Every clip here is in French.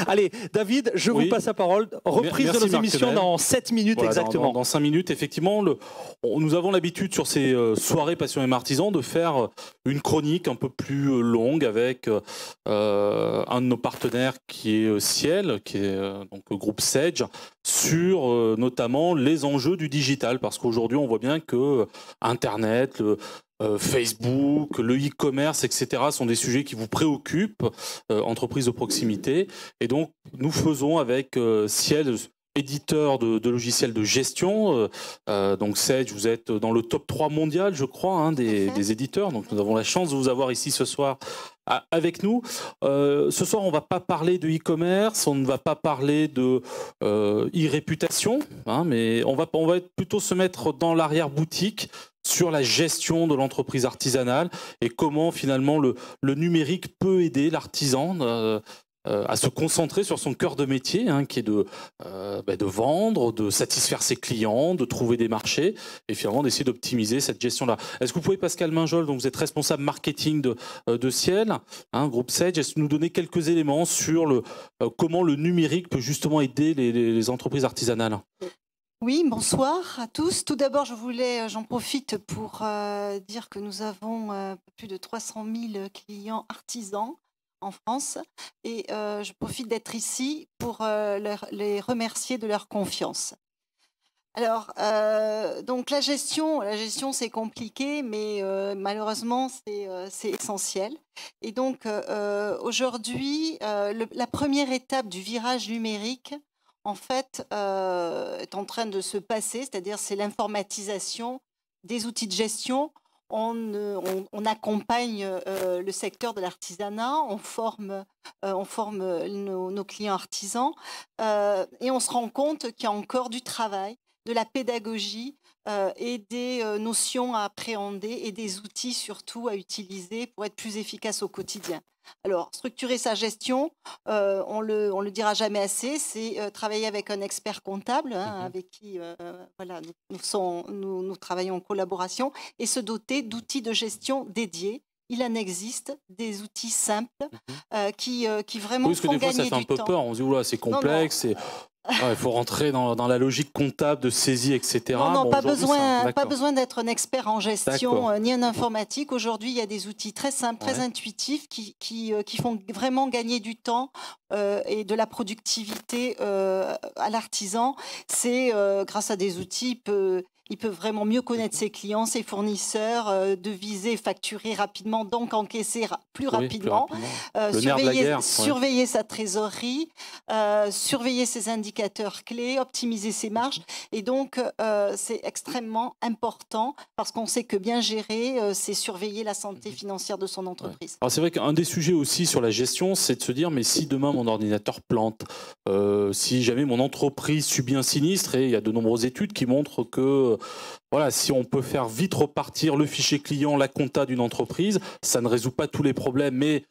Allez, David, je vous passe la parole. Reprise de nos émissions dans 7 minutes exactement. Dans 5 minutes, effectivement, nous avons l'habitude sur ces soirées Passion et Artisans de faire une chronique un peu plus longue avec un de nos partenaires qui est Ciel, qui est donc le groupe Sage, sur notamment les enjeux du digital. Parce qu'aujourd'hui, on voit bien que Internet, Facebook, le e-commerce, etc. sont des sujets qui vous préoccupent, entreprises de proximité. Et donc, nous faisons avec Ciel, éditeur de logiciels de gestion. Donc Sage, vous êtes dans le top 3 mondial, je crois, des éditeurs. Donc nous avons la chance de vous avoir ici ce soir avec nous. Ce soir, on ne va pas parler de e-commerce, on ne va pas parler de e-réputation, mais on va plutôt se mettre dans l'arrière-boutique sur la gestion de l'entreprise artisanale et comment finalement le numérique peut aider l'artisan à se concentrer sur son cœur de métier, qui est de vendre, de satisfaire ses clients, de trouver des marchés et finalement d'essayer d'optimiser cette gestion-là. Est-ce que vous pouvez, Pascal Minjol, donc vous êtes responsable marketing de Ciel, groupe Sage, est-ce que vous nous donner quelques éléments sur comment le numérique peut justement aider les entreprises artisanales ? Oui, bonsoir à tous. Tout d'abord, j'en profite pour dire que nous avons plus de 300 000 clients artisans en France et je profite d'être ici pour les remercier de leur confiance. Alors, donc la gestion c'est compliqué, mais malheureusement c'est essentiel. Et donc aujourd'hui, la première étape du virage numérique, en fait, est en train de se passer, c'est-à-dire c'est l'informatisation des outils de gestion. On accompagne le secteur de l'artisanat, on forme nos clients artisans et on se rend compte qu'il y a encore du travail, de la pédagogie et des notions à appréhender et des outils surtout à utiliser pour être plus efficace au quotidien. Alors, structurer sa gestion, on le dira jamais assez, c'est travailler avec un expert comptable avec qui nous travaillons en collaboration et se doter d'outils de gestion dédiés. Il en existe des outils simples qui vraiment font gagner du temps. Parce que des fois, ça fait un peu peur. On se dit, oula, c'est complexe. Il faut rentrer dans la logique comptable de saisie, etc. Non, pas besoin d'être un expert en gestion ni en informatique. Aujourd'hui, il y a des outils très simples, très intuitifs qui font vraiment gagner du temps et de la productivité à l'artisan. C'est grâce à des outils, il peut vraiment mieux connaître ses clients, ses fournisseurs, deviser, facturer rapidement, donc encaisser plus rapidement, surveiller sa trésorerie, surveiller ses indicateurs clés, optimiser ses marges. Et donc, c'est extrêmement important parce qu'on sait que bien gérer, c'est surveiller la santé financière de son entreprise. Alors c'est vrai qu'un des sujets aussi sur la gestion, c'est de se dire, mais si demain mon ordinateur plante, si jamais mon entreprise subit un sinistre, et il y a de nombreuses études qui montrent que si on peut faire vite repartir le fichier client, la compta d'une entreprise, ça ne résout pas tous les problèmes, mais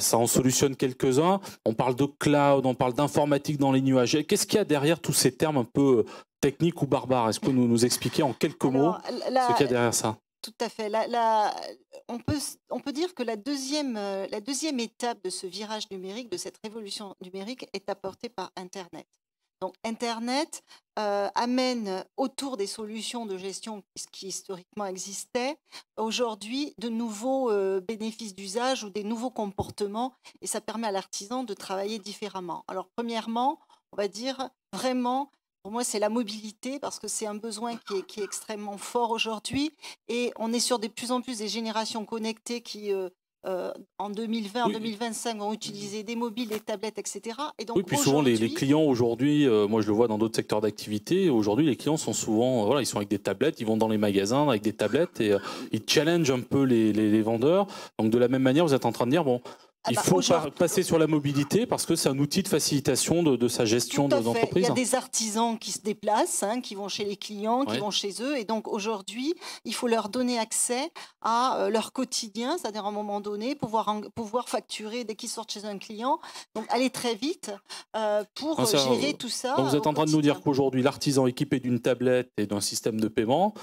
ça en solutionne quelques-uns. On parle de cloud, on parle d'informatique dans les nuages. Qu'est-ce qu'il y a derrière tous ces termes un peu techniques ou barbares ? Est-ce que vous nous expliquer en quelques mots ce qu'il y a derrière ça ? Tout à fait. On peut dire que la deuxième étape de ce virage numérique, de cette révolution numérique, est apportée par Internet. Donc Internet amène autour des solutions de gestion qui historiquement existaient, aujourd'hui de nouveaux bénéfices d'usage ou des nouveaux comportements, et ça permet à l'artisan de travailler différemment. Alors premièrement, on va dire vraiment, pour moi c'est la mobilité, parce que c'est un besoin qui est extrêmement fort aujourd'hui, et on est sur de plus en plus des générations connectées qui en 2020, en 2025 vont utiliser des mobiles, des tablettes, etc. Et donc, puis souvent les clients aujourd'hui, moi je le vois dans d'autres secteurs d'activité, aujourd'hui les clients sont souvent, ils sont avec des tablettes, ils vont dans les magasins avec des tablettes et ils challengent un peu les vendeurs. Donc de la même manière, vous êtes en train de dire, il faut passer sur la mobilité parce que c'est un outil de facilitation de sa gestion d'entreprise. Il y a des artisans qui se déplacent, qui vont chez les clients, qui vont chez eux. Et donc aujourd'hui, il faut leur donner accès à leur quotidien, c'est-à-dire à un moment donné, pouvoir facturer dès qu'ils sortent chez un client. Donc aller très vite pour gérer tout ça. Donc vous êtes en train de nous dire qu'aujourd'hui, l'artisan équipé d'une tablette et d'un système de paiement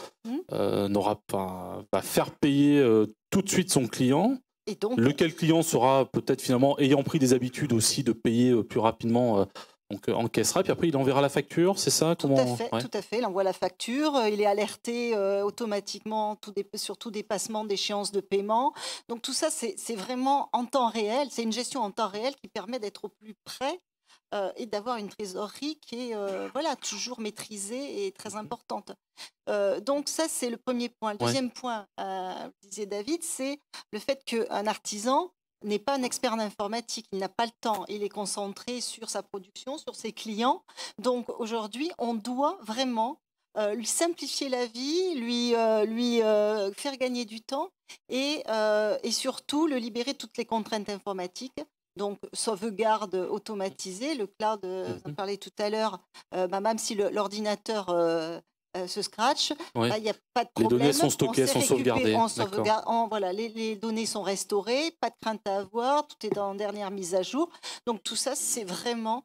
va faire payer tout de suite son client. Et donc, lequel client sera peut-être finalement ayant pris des habitudes aussi de payer plus rapidement, donc encaissera, puis après il enverra la facture, c'est ça? tout à fait, il envoie la facture, il est alerté automatiquement sur tout dépassement d'échéance de paiement. Donc tout ça, c'est vraiment en temps réel, c'est une gestion en temps réel qui permet d'être au plus près et d'avoir une trésorerie qui est toujours maîtrisée et très importante. Donc ça, c'est le premier point. Le deuxième point, disait David, c'est le fait qu'un artisan n'est pas un expert en informatique, il n'a pas le temps, il est concentré sur sa production, sur ses clients. Donc aujourd'hui, on doit vraiment lui simplifier la vie, lui faire gagner du temps et surtout le libérer de toutes les contraintes informatiques. Donc, sauvegarde automatisée, le cloud, vous en parlez tout à l'heure, même si l'ordinateur se scratch, il n'y a pas de problème. Les données sont stockées, sont sauvegardées. Les données sont restaurées, pas de crainte à avoir, tout est en dernière mise à jour. Donc, tout ça, c'est vraiment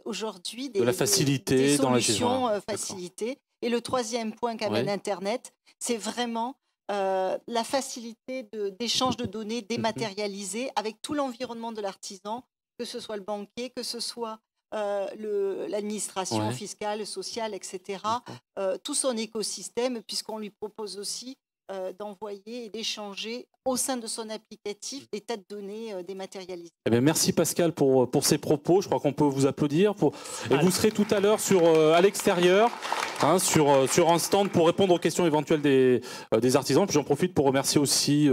aujourd'hui de la facilité des dans la solutions facilitées. Et le troisième point qu'amène Internet, c'est vraiment la facilité d'échange de données dématérialisées avec tout l'environnement de l'artisan, que ce soit le banquier, que ce soit l'administration fiscale, sociale, etc. Tout son écosystème, puisqu'on lui propose aussi d'envoyer et d'échanger au sein de son applicatif des tas de données dématérialisées. Eh bien, merci Pascal pour ces propos. Je crois qu'on peut vous applaudir. Et vous serez tout à l'heure à l'extérieur, sur un stand pour répondre aux questions éventuelles des artisans. Puis j'en profite pour remercier aussi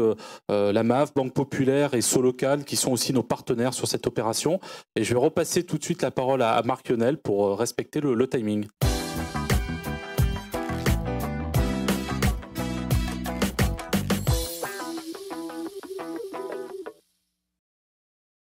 la MAF, Banque Populaire et Solocal qui sont aussi nos partenaires sur cette opération. Et je vais repasser tout de suite la parole à Marc Lionel pour respecter le timing.